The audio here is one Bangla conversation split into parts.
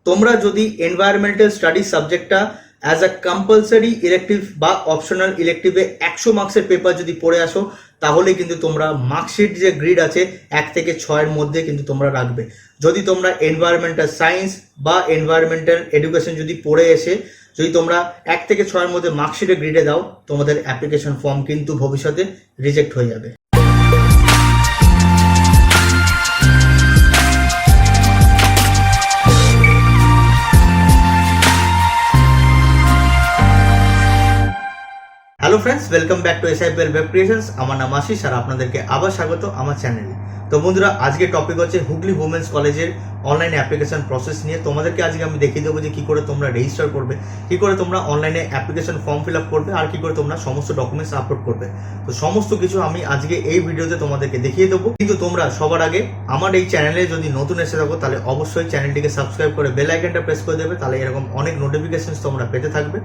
তোমরা যদি এনভায়রনমেন্টাল স্টাডিজ সাবজেক্টটা অ্যাজ আ কম্পালসারি ইলেকটিভ বা অপশনাল ইলেকটিভে 100 মার্কসের পেপার যদি পড়ে আসো, তাহলে কিন্তু তোমরা মার্কশিট যে গ্রিড আছে 1 থেকে 6-এর মধ্যে কিন্তু তোমরা রাখবে। যদি তোমরা এনভায়রনমেন্টাল সায়েন্স বা এনভায়রনমেন্টাল এডুকেশন যদি পড়ে এসে যদি তোমরা 1 থেকে 6-এর মধ্যে মার্কশিটে গ্রিডে দাও, তোমাদের অ্যাপ্লিকেশন ফর্ম কিন্তু ভবিষ্যতে রিজেক্ট হয়ে যাবে। Hello friends, welcome back to এসআইপিএল web creations. আমার নাম আশিস আর আপনাদেরকে আবার স্বাগত আমার চ্যানেলে। তো বন্ধুরা, আজকে টপিক হচ্ছে হুগলি উমেন্স কলেজের অনলাইন অ্যাপ্লিকেশন প্রসেস নিয়ে। তোমাদেরকে আজকে আমি দেখিয়ে দেবো যে কী করে তোমরা রেজিস্টার করবে, কী করে তোমরা অনলাইনে অ্যাপ্লিকেশন ফর্ম ফিল আপ করবে, আর কী করে তোমরা সমস্ত ডকুমেন্টস আপলোড করবে। তো সমস্ত কিছু আমি আজকে এই ভিডিওতে তোমাদেরকে দেখিয়ে দেবো। কিন্তু তোমরা সবার আগে আমার এই চ্যানেলে যদি নতুন এসে থাকো, তাহলে অবশ্যই চ্যানেলটিকে সাবস্ক্রাইব করে বেল আইকনটা প্রেস করে দেবে, তাহলে এরকম অনেক নোটিফিকেশনস তোমরা পেতে থাকবে।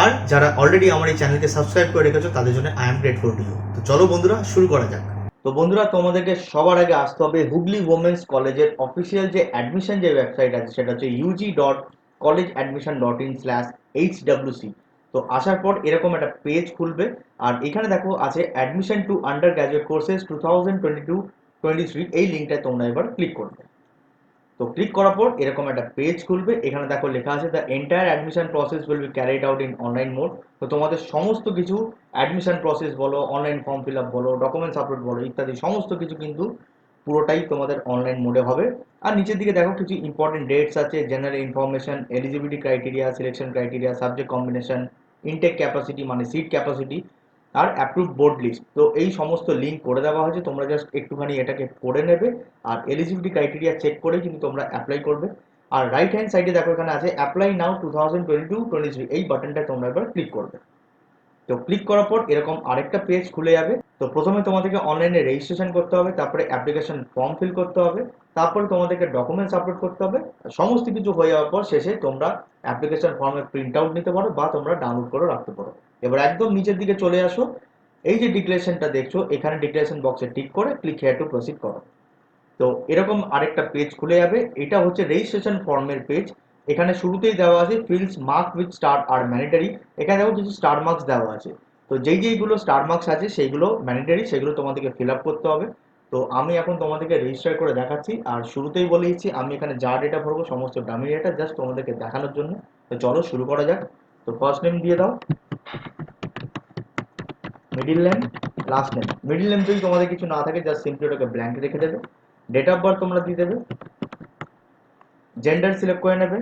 আর যারা অলরেডি আমার এই চ্যানেলকে সাবস্ক্রাইব করে রেখেছো, তাদের জন্য I am grateful to you. তো চলো বন্ধুরা, শুরু করা যাক। তো বন্ধুরা, তোমাদেরকে সবার আগে আসতে হবে হুগলি উমেন্স কলেজের অফিসিয়াল যে অ্যাডমিশন যে ওয়েবসাইট আছে, সেটা হচ্ছে ug.collegeadmission.in/hwc। তো আসার পর এরকম একটা পেজ খুলবে, আর এখানে দেখো আছে admission to undergraduate courses 2022-23। এই লিঙ্কটায় তোমরা এবার ক্লিক করবে। তো ক্লিক করার পর এরকম একটা পেজ খুলবে। এখানে দেখো লেখা আছে the entire admission process will be carried out in online mode. তো তোমাদের সমস্ত কিছু অ্যাডমিশন প্রসেস বলো, অনলাইন ফর্ম ফিল আপ বলো, ডকুমেন্টস আপলোড বলো, ইত্যাদি সমস্ত কিছু কিন্তু পুরোটাই তোমাদের অনলাইন মোডে হবে। আর নিচের দিকে দেখো কিছু ইম্পর্টেন্ট ডেটস আছে, general information, eligibility criteria, selection criteria, subject combination, intake capacity মানে সিট ক্যাপাসিটি, আর অ্যাপ্রুভ বোর্ড লিস্ট। তো এই সমস্ত লিঙ্ক করে দেওয়া হয়েছে, তোমরা জাস্ট একটুখানি এটাকে পড়ে নেবে আর এলিজিবিলিটি ক্রাইটেরিয়া চেক করে কিন্তু তোমরা অ্যাপ্লাই করবে। আর রাইট হ্যান্ড সাইডে দেখো এখানে আছে অ্যাপ্লাই নাও 2022-23, এই বাটনটা তোমরা এবার ক্লিক করবে। তো ক্লিক করার পর এরকম আরেকটা পেজ খুলে যাবে। তো প্রথমে তোমাদেরকে অনলাইনে রেজিস্ট্রেশন করতে হবে, তারপরে অ্যাপ্লিকেশন ফর্ম ফিল করতে হবে, তারপরে তোমাদেরকে ডকুমেন্টস আপলোড করতে হবে। সমস্ত কিছু হয়ে যাওয়ার পর শেষে তোমরা অ্যাপ্লিকেশন ফর্মের প্রিন্ট আউট নিতে পারো বা তোমরা ডাউনলোড করে রাখতে পারো। এবার একদম নিচের দিকে চলে আসো, এই যে ডিক্লারেশনটা দেখছো, এখানে ডিক্লারেশন বক্সে টিক করে ক্লিক হেয়ার টু প্রসিড করো। তো এরকম আরেকটা পেজ খুলে যাবে। এটা হচ্ছে রেজিস্ট্রেশন ফর্মের পেজ। এখানে শুরুতেই দেওয়া আছে fields mark with star are mandatory. এখানে দেখো কিছু স্টার মার্কস দেওয়া আছে। তো যেইগুলো স্টার মার্কস আছে সেইগুলো ম্যান্ডেটরি, সেগুলো তোমাদেরকে ফিল আপ করতে হবে। তো আমি এখন তোমাদেরকে রেজিস্টার করে দেখাচ্ছি। আর শুরুতেই বলে দিচ্ছি, আমি এখানে যা ডেটা ভরবো সমস্ত ডামি ডেটা, জাস্ট তোমাদেরকে দেখানোর জন্য। তো চলো শুরু করা যাক। তো ফার্স্ট নেম দিয়ে দাও, middle name, last name. Middle name যদি তোমাদের কিছু না থাকে, জাস্ট সিম্পলি ওটাকে ব্ল্যাঙ্ক রেখে দেবে। ডেট অফ বার্থ তোমরা দিয়ে দেবে, জেন্ডার সিলেক্ট করে নেবে,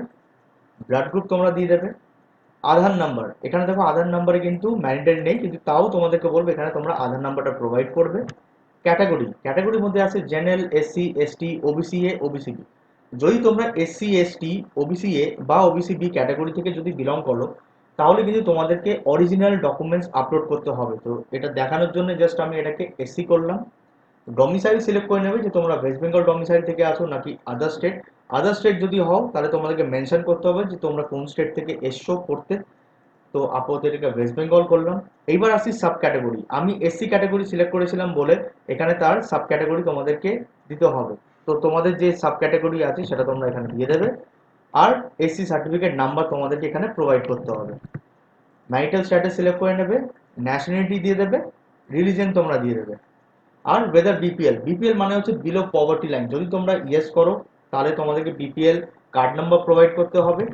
ব্লাড গ্রুপ তোমরা দিয়ে দেবে, আধার নাম্বার। এখানে দেখো আধার নাম্বারে কিন্তু ম্যান্ডেটরি নেই, কিন্তু তাও তোমাদেরকে বলবে এখানে তোমরা আধার নাম্বারটা প্রোভাইড করবে। ক্যাটাগরির মধ্যে আছে general, SC, ST, OBC A, OBC B. যদি তোমরা এসসি, এসটি, ওবিসি এ বা ওবিসি বি ক্যাটাগরি থেকে যদি বিলং করো, তাহলে কিন্তু তোমাদেরকে অরিজিনাল ডকুমেন্টস আপলোড করতে হবে। তো এটা দেখানোর জন্য জাস্ট আমি এটাকে এসসি করলাম। ডমিসাইল সিলেক্ট করে নেবে যে তোমরা ওয়েস্ট বেঙ্গল ডমিসাইল থেকে আসো নাকি আদার স্টেট। আদার স্টেট যদি হও, তাহলে তোমাদেরকে মেনশন করতে হবে যে তোমরা কোন স্টেট থেকে এসছো পড়তে। তো আপাতত এটাকে ওয়েস্ট বেঙ্গল করলাম। এইবার আসি সাব ক্যাটাগরি। আমি এসসি ক্যাটাগরি সিলেক্ট করেছিলাম বলে এখানে তার সাব ক্যাটাগরি তোমাদেরকে দিতে হবে। তো তোমাদের যে সাব ক্যাটাগরি আছে সেটা তোমরা এখানে দিয়ে দেবে। আর এসসি সার্টিফিকেট নাম্বার তোমাদেরকে এখানে প্রোভাইড করতে হবে। ম্যারিটাল স্ট্যাটাস সিলেক্ট করে নেবে, ন্যাশনালিটি দিয়ে দেবে, রিলিজন তোমরা দিয়ে দেবে। আর ওয়েদার বিপিএল মানে হচ্ছে বিলো পভার্টি লাইন। যদি তোমরা ইয়েস করো, তাহলে তোমাদেরকে বিপিএল কার্ড নাম্বার প্রোভাইড করতে হবে।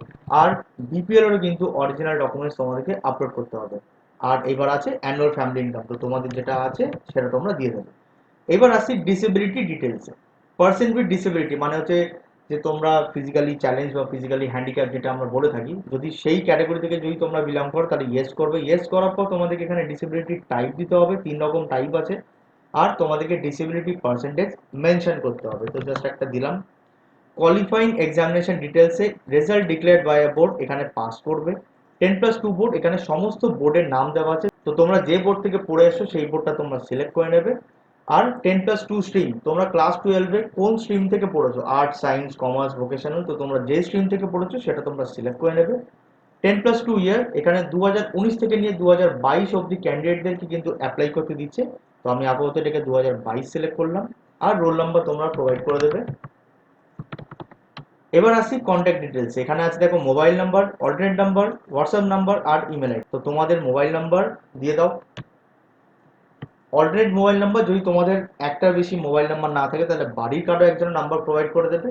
আর বিপিএল এরও কিন্তু অরিজিনাল ডকুমেন্টস তোমাদেরকে আপলোড করতে হবে। আর এবার আছে অ্যানুয়াল ফ্যামিলি ইনকাম। তো তোমাদের যেটা আছে সেটা তোমরা দিয়ে দেবে। এবার আসছি ডিসেবিলিটি ডিটেলসে। পার্সন উইথ ডিসেবিলিটি মানে হচ্ছে যে তোমরা ফিজিক্যালি চ্যালেঞ্জ বা ফিজিক্যালি হ্যান্ডিক্যাপ যেটা আমরা বলে থাকি, যদি সেই ক্যাটাগরি থেকে যদি তোমরা বিলং করো, তাহলে ইয়েস করবে। ইয়েস করার পর তোমাদেরকে এখানে ডিসেবিলিটি টাইপ দিতে হবে। 3 রকম টাইপ আছে। আর তোমাদেরকে ডিসেবিলিটি পার্সেন্টেজ মেনশন করতে হবে। তো জাস্ট একটা দিলাম। কোয়ালিফাইং এক্সামিনেশন ডিটেলসে result declared by a board, এখানে পাস করবে। 10+2 বোর্ড, এখানে সমস্ত বোর্ডের নাম দেওয়া আছে। তো তোমরা যে বোর্ড থেকে পড়ে এসছো সেই বোর্ডটা তোমরা সিলেক্ট করে নেবে। আর 10+2 স্ট্রিম, তোমরা ক্লাস 12-এ কোন স্ট্রিম থেকে পড়েছো, আর্টস, সায়েন্স, কমার্স, ভোকেশনাল, তো তোমরা যে স্ট্রিম থেকে পড়েছো সেটা তোমরা সিলেক্ট করে নেবে। 10+2 ইয়ার, এখানে 2019 থেকে নিয়ে 2022 অবধি ক্যান্ডিডেটদেরকে কিন্তু অ্যাপ্লাই করতে দিচ্ছে। তো আমি আপাতত এটাকে 2022 সিলেক্ট করলাম। আর রোল নাম্বার তোমরা প্রোভাইড করে দেবে। এবার আসি কন্ট্যাক্ট ডিটেলস। এখানে আছে দেখো mobile number, alternate number, WhatsApp number আর ইমেল আইডি। তো তোমাদের মোবাইল নাম্বার দিয়ে দাও। অল্টারনেট মোবাইল নাম্বার, যদি তোমাদের একটার বেশি মোবাইল নাম্বার না থাকে তাহলে বাড়ির কারো একজনের নাম্বার প্রোভাইড করে দেবে।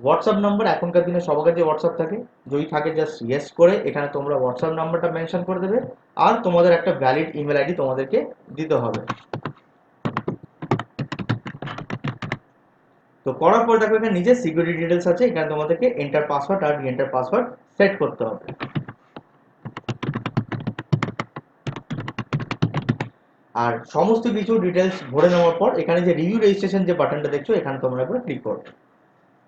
হোয়াটসঅ্যাপ নাম্বার, এখনকার দিনে সবার কাছে হোয়াটসঅ্যাপ থাকে, যদি থাকে জাস্ট ইয়েস করে এখানে তোমরা হোয়াটসঅ্যাপ নাম্বারটা মেনশন করে দেবে। আর তোমাদের একটা ভ্যালিড ইমেল আইডি তোমাদেরকে দিতে হবে। তো করার পর দেখো এখানে নিজের সিকিউরিটি ডিটেলস আছে, এখানে তোমাদেরকে এন্টার পাসওয়ার্ড আর রিএন্টার পাসওয়ার্ড সেট করতে হবে। আর সমস্ত কিছু ডিটেলস ভরে নেওয়ার পর এখানে যে রিভিউ রেজিস্ট্রেশন যে বাটনটা দেখছো এখানে তোমরা একবার ক্লিক করবে।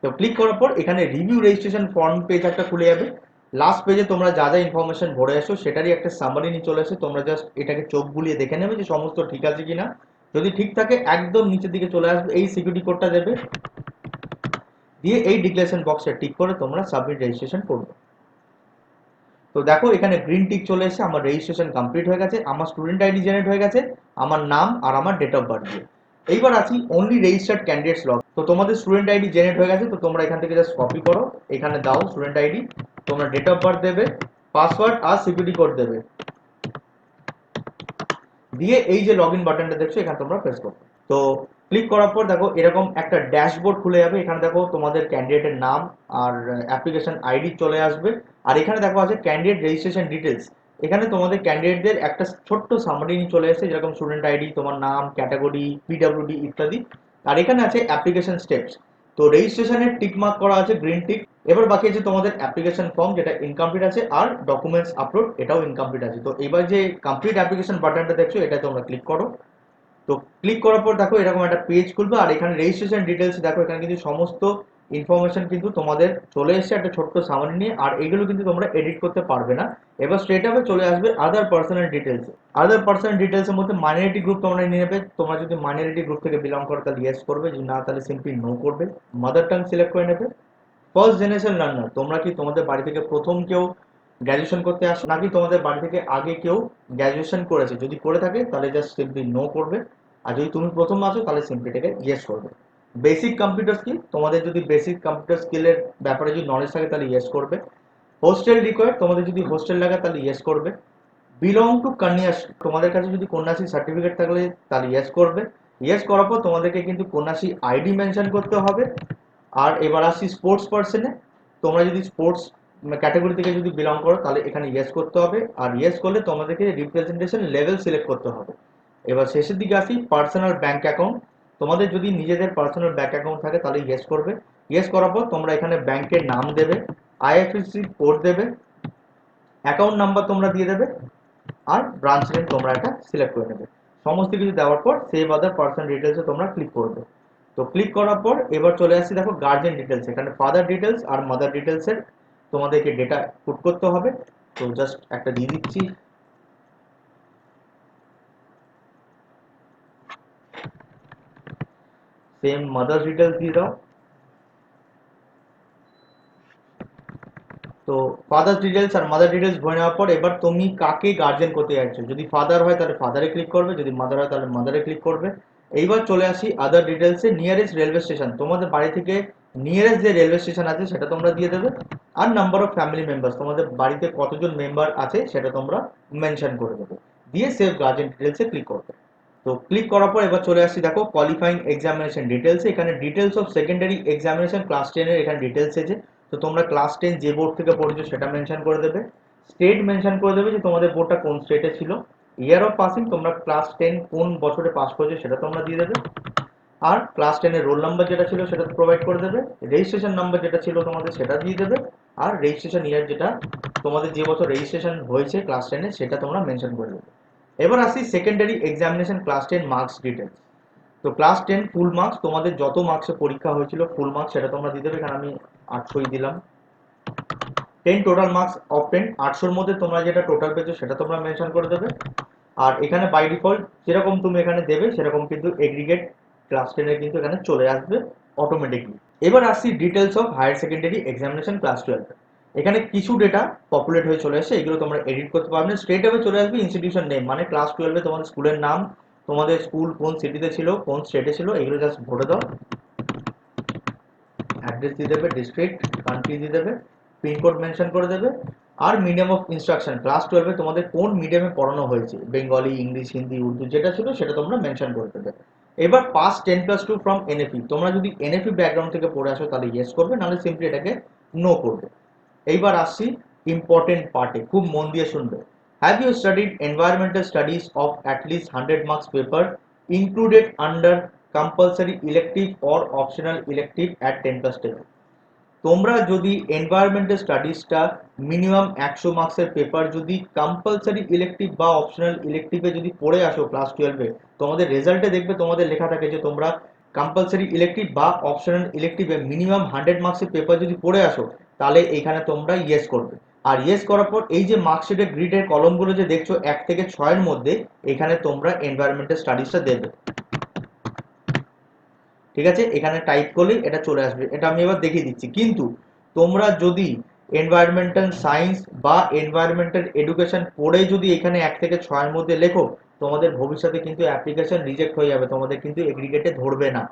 তো ক্লিক করার পর এখানে রিভিউ রেজিস্ট্রেশন ফর্ম পেজ একটা খুলে যাবে। লাস্ট পেজে তোমরা যা যা ইনফরমেশন ভরে আসো সেটারই একটা সামারি নিয়ে চলে আসে, তোমরা জাস্ট এটাকে চোখ বুলিয়ে দেখে নেবে যে সমস্ত ঠিক আছে কিনা। যদি ঠিক থাকে একদম নিচের দিকে চলে আসবে, এই সিকিউরিটি কোডটা দেবে, দিয়ে এই ডিক্লারেশন বক্সে টিক করে তোমরা সাবমিট রেজিস্ট্রেশন করবে। তো দেখো এখানে গ্রিন টিক চলে এসেছে, আমার রেজিস্ট্রেশন কমপ্লিট হয়ে গেছে, আমার স্টুডেন্ট আইডি জেনারেট হয়ে গেছে, আমার নাম আর আমার ডেট অফ বার্থ দিয়ে। এইবার আছি অনলি রেজিস্টার্ড ক্যান্ডিডেটস লগ। তো তোমাদের স্টুডেন্ট আইডি জেনারেট হয়ে গেছে, তো তোমরা এখান থেকে জাস্ট কপি করো, এখানে দাও স্টুডেন্ট আইডি, তোমরা ডেট অফ বার্থ দেবে, পাসওয়ার্ড আর সিকিউরিটি কোড দেবে, দিয়ে এই যে লগ ইন বাটনটা দেখছো এখানে তোমরা প্রেস করো। তো ক্লিক করার পর দেখো এরকম একটা ড্যাশবোর্ড খুলে যাবে, এখানে দেখো তোমাদের ক্যান্ডিডেটের নাম আর অ্যাপ্লিকেশন আইডি চলে আসবে। আর এখানে দেখো আছে ক্যান্ডিডেট রেজিস্ট্রেশন ডিটেলস, এখানে তোমাদের ক্যান্ডিডেটদের একটা ছোট্ট সামারি চলে এসেছে, যেরকম স্টুডেন্ট আইডি, তোমার নাম, ক্যাটাগরি, পিডব্লিউডি ইত্যাদি। আর এখানে আছে অ্যাপ্লিকেশন স্টেপস। তো রেজিস্ট্রেশনের টিক মার্ক করা আছে গ্রিন টিক। এবার বাকি আছে তোমাদের অ্যাপ্লিকেশন ফর্ম, যেটা ইনকমপ্লিট আছে, আর ডকুমেন্টস আপলোড, এটাও ইনকমপ্লিট আছে। তো এবার যে কমপ্লিট অ্যাপ্লিকেশন বাটনটা দেখছো এটা তোমরা ক্লিক করো। তো ক্লিক করার পর দেখো এরকম একটা পেজ খুলবে, আর এখানে রেজিস্ট্রেশন ডিটেলস দেখো এখানে কিন্তু সমস্ত ইনফরমেশন কিন্তু তোমাদের চলে এসেছে একটা ছোট্ট সামারি নিয়ে। আর এগুলো কিন্তু তোমরা এডিট করতে পারবে না। এবার স্ট্রেট আপ চলে আসবে আদার পার্সোনাল ডিটেলস। আদার পার্সোনাল ডিটেলস এর মধ্যে মাইনরিটি গ্রুপ তোমরা নিয়ে নেবে, তোমরা যদি মাইনরিটি গ্রুপ থেকে বিলং করো তাহলে ইয়েস করবে, যদি না তাহলে সিম্পলি নো করবে। মাদার টাং সিলেক্ট করে নেবে। ফার্স্ট জেনারেশন লার্নার, তোমরা কি তোমাদের বাড়ি থেকে প্রথম কেউ গ্র্যাজুয়েশন করতে আসো, নাকি তোমাদের বাড়ি থেকে আগে কেউ গ্র্যাজুয়েশন করেছে, যদি করে থাকে তাহলে জাস্ট সিম্পলি নো করবে। আর যদি তুমি প্রথম আসো তাহলে সিম্পলি এটাকে ইয়েস করবে। বেসিক কম্পিউটার স্কিল, তোমাদের যদি বেসিক কম্পিউটার স্কিলের ব্যাপারে যদি নলেজ থাকে তাহলে ইয়েস করবে। হোস্টেল রিকোয়ার্ড, তোমাদের যদি হোস্টেল লাগে তাহলে ইয়েস করবে। বিলং টু কন্যাশ্রী, তোমাদের কাছে যদি কন্যাশ্রী সার্টিফিকেট থাকলে তাহলে ইয়েস করবে। ইয়েস করার পর তোমাদেরকে কিন্তু কন্যাশ্রী আইডি মেনশন করতে হবে। আর এবার আসছি স্পোর্টস পার্সনে, তোমরা যদি স্পোর্টস ক্যাটাগরি থেকে যদি বিলং করো তাহলে এখানে ইয়েস করতে হবে। আর ইয়েস করলে তোমাদেরকে রিপ্রেজেন্টেশন লেভেল সিলেক্ট করতে হবে। এবার শেষের দিকে আসি পার্সোনাল ব্যাংক অ্যাকাউন্ট, তোমাদের যদি নিজেদের পার্সোনাল ব্যাংক অ্যাকাউন্ট থাকে তাহলে ইয়েস করবে। ইয়েস করার পর তোমরা এখানে ব্যাংকের নাম দেবে, আইএফএসসি কোড দেবে, অ্যাকাউন্ট নাম্বার তোমরা দিয়ে দেবে, আর ব্রাঞ্চ নেম তোমরা এটা সিলেক্ট করে নেবে। সমস্ত কিছু দেওয়ার পর সেভ আদার পার্সন ডিটেলসে তোমরা ক্লিক করবে। তো ক্লিক করার পর এবার চলে আসছি দেখো গার্জেন ডিটেলস, এখানে ফাদার ডিটেলস আর মাদার ডিটেলসের তোমাদেরকে ডেটা পুট করতে হবে। তো জাস্ট একটা দিয়ে দিচ্ছি, সেম মাদার ডিটেলস দিয়ে দাও। তো ফাদার ডিটেলস আর মাদার ডিটেলস ভরে নেওয়ার পর এবার তুমি কাকে গার্জেন করতে যাচ্ছ, যদি ফাদার হয় তাহলে ফাদারে ক্লিক করবে, যদি মাদার হয় তাহলে মাদারে ক্লিক করবে। এইবার চলে আসি আদার ডিটেলসে, নিয়ারেস্ট রেলওয়ে স্টেশন, তোমাদের বাড়ি থেকে নিয়ারেস্ট যে রেলওয়ে স্টেশন আছে সেটা তোমরা দিয়ে দেবে। আর নাম্বার অফ ফ্যামিলি মেম্বার্স, তোমাদের বাড়িতে কতজন মেম্বার আছে সেটা তোমরা মেনশন করে দেবে, দিয়ে সেভ গার্জেন ডিটেলসে ক্লিক করবে। তো ক্লিক করার পর এবার চলে আসছি দেখো কোয়ালিফাইং এক্সামিনেশন ডিটেলস, এখানে details of secondary examination class 10 এর এখানে ডিটেলস আছে। তো তোমরা ক্লাস 10 যে বোর্ড থেকে পড়েছো সেটা মেনশন করে দেবে। স্টেট মেনশন করে দেবে যে তোমাদের বোর্ডটা কোন স্টেটে ছিল। ইয়ার অফ পাসিং, তোমরা ক্লাস 10 কোন বছরে পাস করেছো সেটা তোমরা দিয়ে দেবে। আর ক্লাস 10 এর রোল নাম্বার যেটা ছিল সেটা প্রোভাইড করে দেবে। রেজিস্ট্রেশন নাম্বার যেটা ছিল তোমাদের সেটা দিয়ে দেবে। আর রেজিস্ট্রেশন ইয়ার, যেটা তোমাদের যে বছর রেজিস্ট্রেশন হয়েছে ক্লাস 10 এ সেটা তোমরা মেনশন করে দেবে। এবার আসি secondary examination class 10 marks details. তো ক্লাস 10 ফুল মার্কস, তোমাদের যত মার্কসে পরীক্ষা হয়েছিল ফুল মার্কস সেটা তোমরা দিয়ে দেবে, এখানে আমি 800 দিলাম। 10 টোটাল মার্কস অফ 10, 800 মধ্যে তোমরা যেটা টোটাল পেয়েছো সেটা তোমরা মেনশন করে দেবে। আর এখানে বাই ডিফল্ট যেরকম তুমি এখানে দেবে সেরকম কিন্তু এগ্রিগেট ক্লাস 10 এর কিন্তু এখানে চলে আসবে অটোমেটিকলি। এবার আসছি details of higher secondary examination class 12। এখানে কিছু ডেটা পপুলেট হয়ে চলে আসে, এগুলো তোমরা এডিট করতে পারবে না। স্ট্রেট আওয়ে চলে আসবে ইনস্টিটিউশন নেম, মানে ক্লাস 12 এ তোমাদের স্কুলের নাম, তোমাদের স্কুল কোন সিটিতে ছিল, কোন স্টেটে ছিল, এগুলো জাস্ট ভরে দাও। অ্যাড্রেস দিয়ে দেবে, ডিস্ট্রিক্ট, কান্ট্রি দিয়ে দেবে, পিনকোড মেনশন করে দেবে, আর মিডিয়াম অফ ইনস্ট্রাকশন ক্লাস 12 তোমাদের কোন মিডিয়ামে পড়ানো হয়েছে, বেঙ্গলি, ইংলিশ, হিন্দি, উর্দু যেটা ছিল সেটা তোমরা মেনশন করে দেবে। এবার পাস 10+2 ফ্রম এনএফই, তোমরা যদি এনএফই ব্যাকগ্রাউন্ড থেকে পড়ে আসো তাহলে ইয়েস করবে, নাহলে সিম্পলি এটাকে নো করবে। এইবার আসছি ইম্পর্টেন্ট পার্টে, খুব মন দিয়ে শুনবে। Have you studied environmental studies of at least 100 marks paper included under compulsory elective or optional elective at 10+10? তোমরা যদি এনভায়রনমেন্টাল স্টাডিজটা মিনিমাম 100 মার্কসের পেপার যদি কম্পালসারি ইলেকটিভ বা অপশনাল ইলেকটিভে যদি পড়ে আসো ক্লাস 12-এ, তোমাদের রেজাল্টে দেখবে তোমাদের লেখা থাকে যে তোমরা কম্পালসারি ইলেকটিভ বা অপশনাল ইলেকটিভে মিনিমাম 100 মার্কসের পেপার যদি পড়ে আসো, তাহলে এইখানে তোমরা ইয়েস করবে। আর ইয়েস করার পর এই যে মার্কশিটের গ্রিডের কলমগুলো যে দেখছো 1 থেকে 6-এর মধ্যে, এখানে তোমরা এনভায়রনমেন্টাল স্টাডিজটা দেবে। ঠিক আছে, এখানে টাইপ করলেই এটা চলে আসবে। এটা আমি এবার দেখিয়ে দিচ্ছি। কিন্তু তোমরা যদি এনভায়রনমেন্টাল সায়েন্স বা এনভায়রনমেন্টাল এডুকেশন পড়ে যদি এখানে 1 থেকে 6-এর মধ্যে লেখো, তোমাদের ভবিষ্যতে কিন্তু অ্যাপ্লিকেশন রিজেক্ট হয়ে যাবে, তোমাদের কিন্তু এগ্রিগেটে ধরবে না।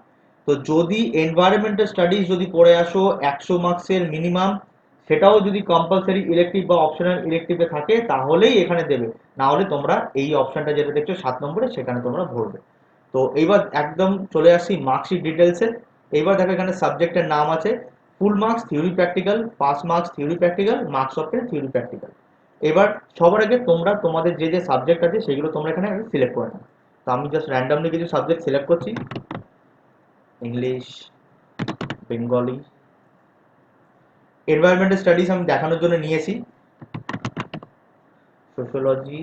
তো যদি এনভায়রনমেন্টাল স্টাডিজ যদি পড়ে আসো 100 মার্কসের মিনিমাম, সেটাও যদি কম্পালসারি ইলেকটিভ বা অপশনাল ইলেকটিভে থাকে, তাহলেই এখানে দেবে, না হলে তোমরা এই অপশনটা যেটা দেখছো 7 নম্বরে, সেখানে তোমরা ভরবে। তো এইবার একদম চলে আসি মার্কশিট ডিটেলসে। এইবার দেখো এখানে সাবজেক্টের নাম আছে full marks theory practical, pass marks theory practical, marks of theory practical. এবার সবার আগে তোমরা তোমাদের যে যে সাবজেক্ট আছে সেগুলো তোমরা এখানে সিলেক্ট করে নাও। তো আমি জাস্ট র্যান্ডমলি কিছু সাবজেক্ট সিলেক্ট করছি, ইংলিশ, বেঙ্গলি। এনভায়রনমেন্টাল স্টাডিজ আমি দেখানোর জন্য নিয়েছি সোশ্যোলজি,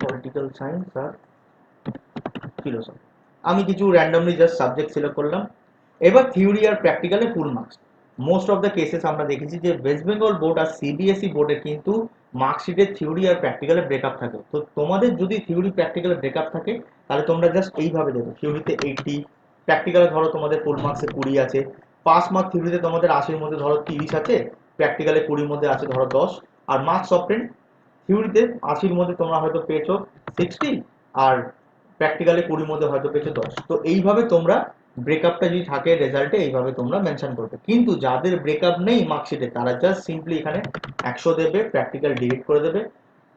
পলিটিক্যাল সায়েন্স আর ফিলোসফি। আমি কিছু র্যান্ডমলি জাস্ট সাবজেক্ট সিলেক্ট করলাম। এবার থিওরি আর প্র্যাকটিক্যালে full marks. Most of the cases আমরা দেখেছি যে ওয়েস্ট বেঙ্গল বোর্ড আর সিবিএসই বোর্ডে কিন্তু মার্কশিটের থিওরি আর প্র্যাকটিক্যালে ব্রেকআপ থাকে। তো তোমাদের যদি থিওরি প্র্যাকটিক্যালে ব্রেকআপ থাকে, তাহলে তোমরা জাস্ট এইভাবে দেবে, থিওরিতে 80, প্র্যাকটিক্যালে ধরো তোমাদের ফুল মার্কসে 20 আছে, পাস মার্ক থিওরিতে তোমাদের 80-র মধ্যে ধরো 30 আছে, প্র্যাকটিক্যালে 20-র মধ্যে আছে ধরো 10, আর মার্কস অফ থিওরিতে 80-র মধ্যে তোমরা হয়তো পেয়েছো 60, আর প্র্যাকটিক্যালে 20-র মধ্যে হয়তো পেয়েছো 10। তো এইভাবে তোমরা ব্রেকআপটা যদি থাকে রেজাল্টে, এইভাবে তোমরা মেনশন করবে। কিন্তু যাদের ব্রেকআপ নেই মার্কশিটে, তারা জাস্ট সিম্পলি এখানে 100 দেবে, প্র্যাকটিক্যাল ডিলিট করে দেবে,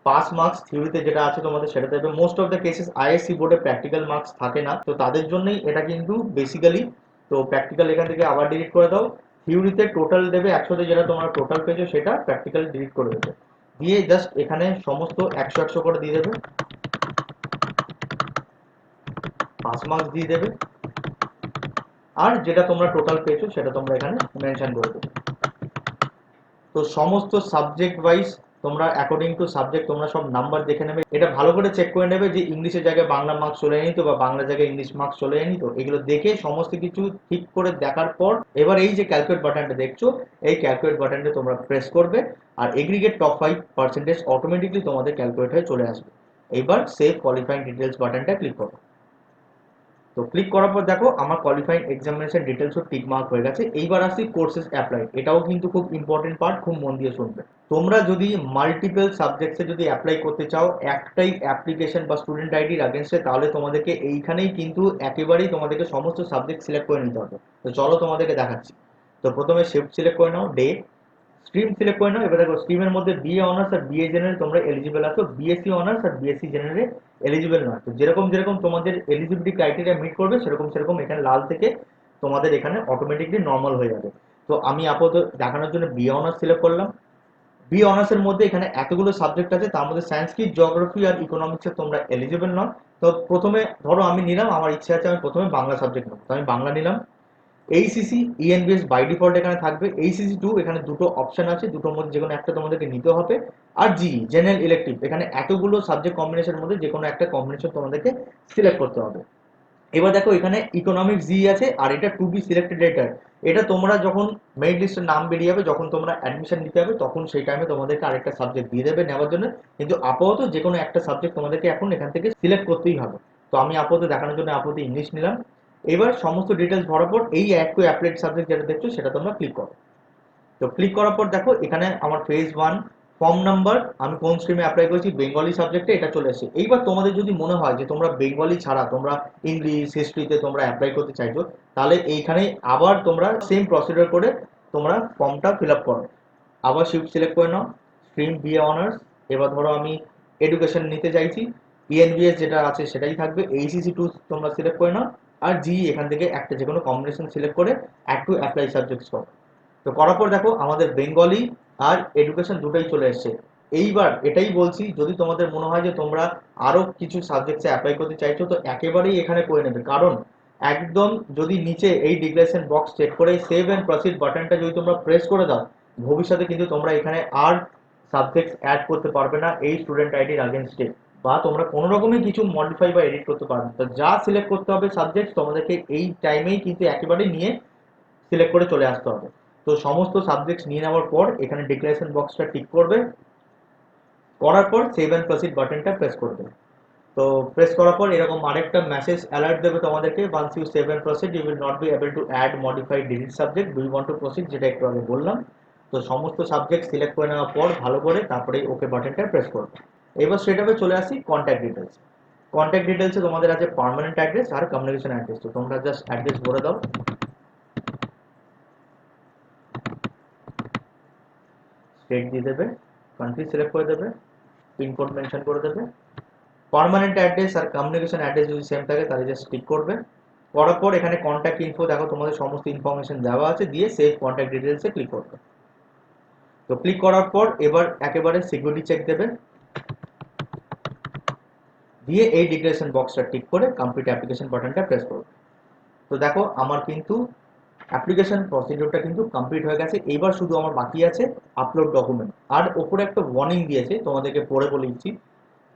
পাস মার্কস থিওরিতে যেটা আছে তোমাদের সেটা দেবে। Most of the cases ISC বোর্ডে প্র্যাকটিক্যাল মার্কস থাকে না, তো তাদের জন্যই এটা কিন্তু বেসিক্যালি। তো প্র্যাকটিক্যাল এখান থেকে আবার ডিলিট করে দাও, থিওরিতে টোটাল দেবে 100-তে, যেটা তোমরা টোটাল পেয়েছো সেটা প্র্যাকটিক্যাল ডিলিট করে দেবে, দিয়ে জাস্ট এখানে সমস্ত 100 100 করে দিয়ে দেবে, পাস মার্কস দিয়ে দেবে, আর যেটা তোমরা টোটাল পেয়েছো সেটা তোমরা এখানে মেনশন করে দেবে। তো সমস্ত সাবজেক্ট ওয়াইজ তোমরা অ্যাকর্ডিং টু সাবজেক্ট তোমরা সব নাম্বার দেখে নেবে। এটা ভালো করে চেক করে নেবে যে ইংলিশের জায়গায় বাংলা মার্কস চলে যায়নি তো, বা বাংলা জায়গায় ইংলিশ মার্কস চলে যায়নি তো। এগুলো দেখে সমস্ত কিছু ঠিক করে দেখার পর এবার এই যে ক্যালকুলেট বাটনটা দেখছো, এই ক্যালকুলেট বাটনটা তোমরা প্রেস করবে, আর এগ্রিগেট টপ 5% অটোমেটিকলি তোমাদের ক্যালকুলেট হয়ে চলে আসবে। এবার সেভ কোয়ালিফাইং ডিটেলস বাটনটা ক্লিক করো। তো ক্লিক করার পর দেখো আমার কোয়ালিফাইং এক্সামিনেশন ডিটেলসও টিক মার্ক হয়ে গেছে। এইবার আসি কোর্সেস অ্যাপ্লাই, এটাও কিন্তু খুব ইম্পর্টেন্ট পার্ট, খুব মন দিয়ে শুনবে। তোমরা যদি মাল্টিপল সাবজেক্টসে যদি অ্যাপ্লাই করতে চাও একটাই অ্যাপ্লিকেশন বা স্টুডেন্ট আইডির আগেনস্টে, তাহলে তোমাদেরকে এইখানেই কিন্তু একেবারেই তোমাদেরকে সমস্ত সাবজেক্ট সিলেক্ট করে নিতে হবে। তো চলো তোমাদেরকে দেখাচ্ছি। তো প্রথমে শিফট সিলেক্ট করে নাও, ডে, স্ট্রিম সিলেক্ট করে নাও। এবার দেখো স্ট্রিমের মধ্যে বিএ অনার্স আর বিএ জেনারেল তোমরা এলিজিবল আছো, বিএসসি অনার্স আর বিএসসি জেনারেলে এলিজিবল নয়। তো যেরকম যেরকম তোমাদের এলিজিবিলিটি ক্রাইটেরিয়া মিট করবে, সেরকম সেরকম এখানে লাল থেকে তোমাদের এখানে অটোমেটিকলি নর্মাল হয়ে যাবে। তো আমি আপাতত দেখানোর জন্য বিএ অনার্স সিলেক্ট করলাম। বি অনার্সের মধ্যে এখানে এতগুলো সাবজেক্ট আছে, তার মধ্যে সংস্কৃত, জিওগ্রাফি আর ইকোনমিক্সে তোমরা এলিজিবল নয়। তো প্রথমে ধরো আমি নিলাম, আমার ইচ্ছা আছে আমি প্রথমে বাংলা সাবজেক্ট নেবো, তো আমি বাংলা নিলাম। এইসিসি ইএনবিএস বাই ডিফল্ট এখানে থাকবে, এইসিসি 2 এখানে দুটো অপশন আছে, দুটোর মধ্যে যে কোনো একটা তোমাদেরকে নিতে হবে। আর জি জেনারেল ইলেকটিভ, এখানে এতগুলো সাবজেক্ট কম্বিনেশনের মধ্যে যে কোনো একটা কম্বিনেশন তোমাদেরকে সিলেক্ট করতে হবে। এবার দেখো এখানে ইকোনমিক্স জি আছে, আর এটা টু বি সিলেক্টেড লেটার। এটা তোমরা যখন মেরিট লিস্টের নাম বেরিয়ে যাবে, যখন তোমরা অ্যাডমিশন নিতে হবে, তখন সেই টাইমে তোমাদেরকে আরেকটা সাবজেক্ট দিয়ে দেবে নেওয়ার জন্য। কিন্তু আপাতত যে কোনো একটা সাবজেক্ট তোমাদেরকে এখন এখান থেকে সিলেক্ট করতেই হবে। তো আমি আপাতত দেখানোর জন্য আপাতত ইংলিশ নিলাম। এবার সমস্ত ডিটেলস ভরার পর এই অ্যাড টু অ্যাপ্লাইড সাবজেক্ট যেটা দেখছো সেটা তোমরা ক্লিক করো। তো ক্লিক করার পর দেখো এখানে আমার ফেজ 1, ফর্ম নাম্বার, আমি কোন স্ট্রিমে অ্যাপ্লাই করেছি, বেঙ্গলি সাবজেক্টে, এটা চলে এসেছে। এইবার তোমাদের যদি মনে হয় যে তোমরা বেঙ্গলি ছাড়া তোমরা ইংলিশ হিস্ট্রিতে তোমরা অ্যাপ্লাই করতে চাইছো, তাহলে এইখানে আবার তোমরা সেম প্রসিডিওর করে তোমরা ফর্মটা ফিল আপ করো। আবার শিফট সিলেক্ট করে নাও, স্ট্রিম বিএ অনার্স। এবার ধরো আমি এডুকেশন নিতে চাইছি, ইএনবিএস যেটা আছে সেটাই থাকবে, এইচএসসি 2 তোমরা সিলেক্ট করে নাও, আর জি এখান থেকে একটা যে কোনো কম্বিনেশন সিলেক্ট করে অ্যাড টু অ্যাপ্লাই সাবজেক্টস করো। তো করার পর দেখো আমাদের বেঙ্গলি আর এডুকেশন দুটোই চলে এসছে। এইবার এটাই বলছি, যদি তোমাদের মনে হয় যে তোমরা আরো কিছু সাবজেক্টসে অ্যাপ্লাই করতে চাইছো, তো একেবারেই এখানে করে নেবে। কারণ একদম যদি নিচে এই ডিক্লারেশন বক্স চেক করে সেভ এন্ড প্রসিড বাটনটা যদি তোমরা প্রেস করে দাও, ভবিষ্যতে কিন্তু তোমরা এখানে আর সাবজেক্টস অ্যাড করতে পারবে না এই স্টুডেন্ট আইডির আগেনস্টে, বা তোমরা কোনো রকমের কিছু মডিফাই বা এডিট করতে পারবে না। তো যা সিলেক্ট করতে হবে সাবজেক্ট, তোমাদেরকে এই টাইমেই কিন্তু একেবারে নিয়ে সিলেক্ট করে চলে আসতে হবে। তো সমস্ত সাবজেক্টস নিয়ে নেওয়ার পর এখানে ডিক্লারেশন বক্সটা টিক করবে, করার পর সেভ এন্ড প্রসিড বাটনটা প্রেস করবে। তো প্রেস করার পর এরকম আরেকটা মেসেজ অ্যালার্ট দেবে তোমাদেরকে, once you save and proceed you will not be able to add modify delete subject, do you want to proceed, যেটা একটু আগে বললাম। তো সমস্ত সাবজেক্ট সিলেক্ট করে নেওয়ার পর ভালো করে তারপরে ওকে বাটনটা প্রেস করবে। এবার সেটাতে চলে আসি কন্ট্যাক্ট ডিটেলস। কন্ট্যাক্ট ডিটেলসে তোমাদের আছে পার্মানেন্ট অ্যাড্রেস আর কমিউনিকেশন অ্যাড্রেস। তো তোমরা জাস্ট অ্যাড্রেস ভরে দাও, স্টেট দিয়ে দেবে, কান্ট্রি সিলেক্ট করে দেবে, পিনকোড মেনশন করে দেবে। পার্মানেন্ট অ্যাড্রেস আর কমিউনিকেশন অ্যাড্রেস যদি সেম থাকে তাহলে জাস্ট ক্লিক করবে। করার পর এখানে কন্ট্যাক্ট ইনফো দেখো তোমাদের সমস্ত ইনফরমেশন দেওয়া আছে, দিয়ে সেভ কন্ট্যাক্ট ডিটেলসে ক্লিক করবে। তো ক্লিক করার পর এবার একেবারে সিকিউরিটি চেক দেবে, দিয়ে এই ডিক্লারেশন বক্সটা টিক করে কমপ্লিট অ্যাপ্লিকেশন বাটনটা প্রেস করবে। তো দেখো আমার কিন্তু অ্যাপ্লিকেশন প্রসিডিওরটা কিন্তু কমপ্লিট হয়ে গেছে। এইবার শুধু আমার বাকি আছে আপলোড ডকুমেন্ট। আর ওপরে একটা ওয়ার্নিং দিয়েছে, তোমাদেরকে পড়ে বলে দিচ্ছি।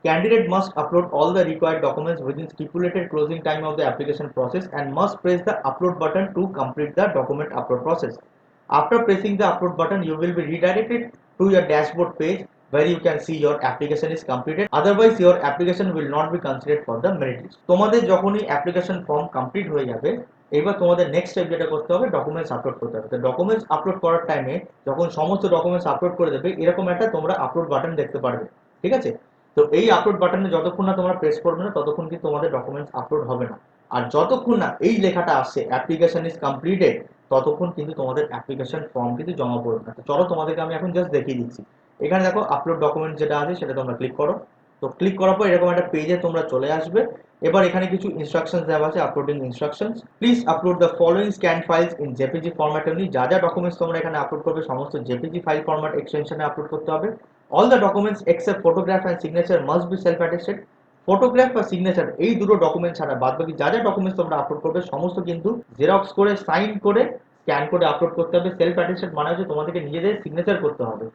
Candidate must upload all the required documents within stipulated closing time of the application process and must press the upload button to complete the document upload process. After pressing the upload button, you will be redirected to your dashboard page where you can see your application is completed. Otherwise, your application will not be considered for the merit list. তোমাদের যখনই অ্যাপ্লিকেশন ফর্ম কমপ্লিট হয়ে যাবে, এবার তোমাদের নেক্সট স্টেপ যেটা করতে হবে, ডকুমেন্টস আপলোড করতে হবে। তো ডকুমেন্টস আপলোড করার টাইমে যখন সমস্ত ডকুমেন্টস আপলোড করে দেবে, এরকম একটা তোমরা আপলোড বাটন দেখতে পারবে, ঠিক আছে? তো এই আপলোড বাটনে যতক্ষণ না তোমরা প্রেস করবে না, ততক্ষণ কিন্তু তোমাদের ডকুমেন্টস আপলোড হবে না। আর যতক্ষণ না এই লেখাটা আসছে অ্যাপ্লিকেশন ইজ কমপ্লিটেড, ততক্ষণ কিন্তু তোমাদের অ্যাপ্লিকেশন ফর্ম কিন্তু জমা পড়বে না। তো চলো তোমাদেরকে আমি এখন জাস্ট দেখিয়ে দিচ্ছি। এখানে দেখো আপলোড ডকুমেন্ট যেটা আছে সেটা তোমরা ক্লিক করো। তো ক্লিক করার পর এরকম একটা পেজে তোমরা চলে আসবে। এবার এখানে কিছু ইনস্ট্রাকশনস দেওয়া আছে, uploading instructions. Please upload the following scan files in JPG format only. যা যা ডকুমেন্টস তোমরা এখানে আপলোড করবে সমস্ত জেপিজি ফাইল ফরম্যাট এক্সটেনশনে আপলোড করতে হবে। All the documents except photograph and signature must be self attested. Photograph বা সিগনেচার এই দুটো ডকুমেন্ট ছাড়া বাদ বাকি যা যা ডকুমেন্টস তোমরা আপলোড করবে সমস্ত কিন্তু জেরক্স করে, সাইন করে, স্ক্যান করে আপলোড করতে হবে। সেলফ অ্যাটেস্টেড মানে হচ্ছে তোমাদেরকে নিজেদের সিগনেচার করতে হবে।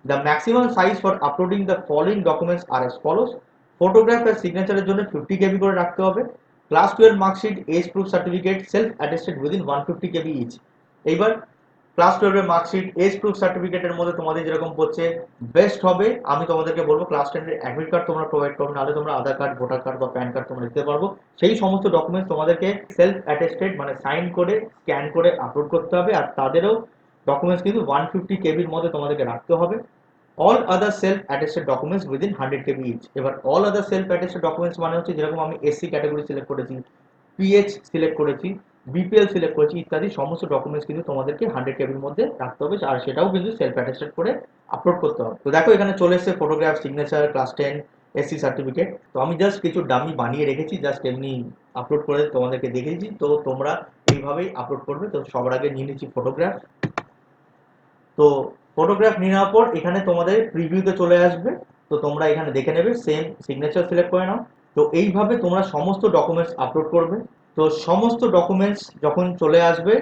The maximum size for uploading the following documents are as follows. Photograph আর সিগনেচারের জন্য 50 কেবি করে রাখতে হবে। Class 12 marksheet, age proof certificate self attested within 150 KB each. এইবার ক্লাস 12 এর মার্কশিট, এজ প্রুফ সার্টিফিকেটের মধ্যে তোমাদের যেরকম পড়ছে বেস্ট হবে, আমি তোমাদেরকে বলবো ক্লাস 10 এর অ্যাডমিট কার্ড তোমরা প্রোভাইড করো, নাহলে তোমরা আধার কার্ড, ভোটার কার্ড বা প্যান কার্ড তোমরা দিতে পারবো। সেই সমস্ত ডকুমেন্টস তোমাদেরকে সেলফ অ্যাটেস্টেড মানে সাইন করে, স্ক্যান করে আপলোড করতে হবে। আর তাদেরও ডকুমেন্টস কিন্তু 150 কেবির মধ্যে তোমাদেরকে রাখতে হবে। All other self attested documents within 100 কেবি ইচ। এবার all other self attested documents মানে হচ্ছে যেরকম আমি এসসি ক্যাটাগরি সিলেক্ট করেছি, পিএইচ সিলেক্ট করেছি, বিপিএল সিলেক্ট করেছি ইত্যাদি সমস্ত ডকুমেন্টস কিন্তু তোমাদেরকে 100 কেবির মধ্যে রাখতে হবে, আর সেটাও কিন্তু সেলফ অ্যাটেস্টেড করে আপলোড করতে হবে। তো দেখো এখানে চলে এসেছে photograph, signature, class 10, SC certificate. তো আমি জাস্ট কিছু ডামি বানিয়ে রেখেছি, জাস্ট এমনি আপলোড করে তোমাদেরকে দেখিয়েছি। তো তোমরা এইভাবেই আপলোড করবে। তো সবার আগে নিয়ে নিচ্ছি ফটোগ্রাফ। তো ফটোগ্রাফ নিয়ে নেওয়ার পর এখানে তোমাদের প্রিভিউতে চলে আসবে। তো তোমরা এখানে দেখে নেবে, সেম সিগনেচার সিলেক্ট করে নাও। তো এইভাবে তোমরা সমস্ত ডকুমেন্টস আপলোড করবে। তো সমস্ত ডকুমেন্টস যখন চলে আসবে,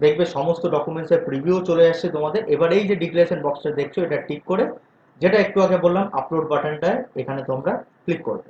দেখবে সমস্ত ডকুমেন্টসের প্রিভিউ চলে আসছে তোমাদের। এবার এই যে ডিক্লারেশন বক্সটা দেখছো, এটা টিক করে, যেটা একটু আগে বললাম আপলোড বাটনটায় এখানে তোমরা ক্লিক করবে।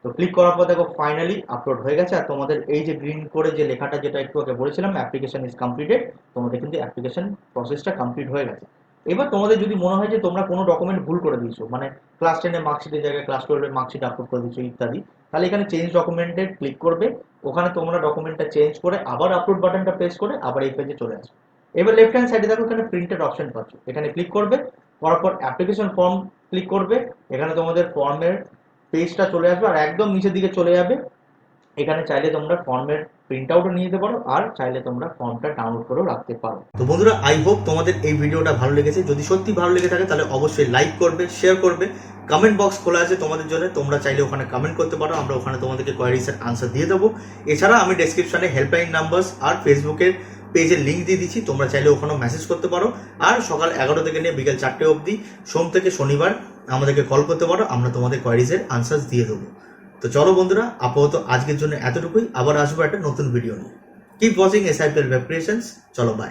তো ক্লিক করার পর দেখো ফাইনালি আপলোড হয়ে গেছে। আর তোমাদের এই যে গ্রিন করে যে লেখাটা যেটা একটু আগে বলেছিলাম অ্যাপ্লিকেশন ইজ কমপ্লিটেড, তোমাদের কিন্তু অ্যাপ্লিকেশন প্রসেসটা কমপ্লিট হয়ে গেছে। এবার তোমাদের যদি মনে হয় যে তোমরা কোনো ডকুমেন্ট ভুল করে দিয়েছো, মানে ক্লাস 10 এর মার্কশিটের জায়গায় ক্লাস 12 এর মার্কশিট আপলোড করে দিয়েছো ইত্যাদি, তাহলে এখানে চেঞ্জ ডকুমেন্টে ক্লিক করবে। ওখানে তোমরা ডকুমেন্টটা চেঞ্জ করে আবার আপলোড বাটনটা প্রেস করে আবার এই পেজে চলে আসবে। এবার লেফট হ্যান্ড সাইডে দেখো এখানে প্রিন্টের অপশন পাচ্ছ, এখানে ক্লিক করবে। করার পর অ্যাপ্লিকেশন ফর্ম ক্লিক করবে, এখানে তোমাদের ফর্মের পেজটা চলে আসবে আর একদম নিচের দিকে চলে যাবে। এখানে চাইলে তোমরা ফর্মের প্রিন্ট আউটও নিয়ে যেতে পারো আর চাইলে তোমরা ফর্মটা ডাউনলোড করেও রাখতে পারো। তো বন্ধুরা, আই হোপ তোমাদের এই ভিডিওটা ভালো লেগেছে। যদি সত্যি ভালো লেগে থাকে তাহলে অবশ্যই লাইক করবে, শেয়ার করবে। কমেন্ট বক্স খোলা আছে তোমাদের জন্য, তোমরা চাইলে ওখানে কমেন্ট করতে পারো, আমরা ওখানে তোমাদেরকে কোয়ারিজের আনসার দিয়ে দেবো। এছাড়া আমি ডেসক্রিপশনে হেল্পলাইন নাম্বার আর ফেসবুকের পেজের লিঙ্ক দিয়ে দিচ্ছি, তোমরা চাইলে ওখানেও মেসেজ করতে পারো। আর সকাল 11 থেকে নিয়ে বিকেল 4টে অবধি সোম থেকে শনিবার আমাদেরকে কল করতে পারো, আমরা তোমাদের কোয়ারিজের আনসার দিয়ে দেবো। তো চলো বন্ধুরা, আপাতত আজকের জন্য এতটুকুই, আবার আসবো একটা নতুন ভিডিও নিয়ে। Keep watching SIPL web creations. চলো বাই।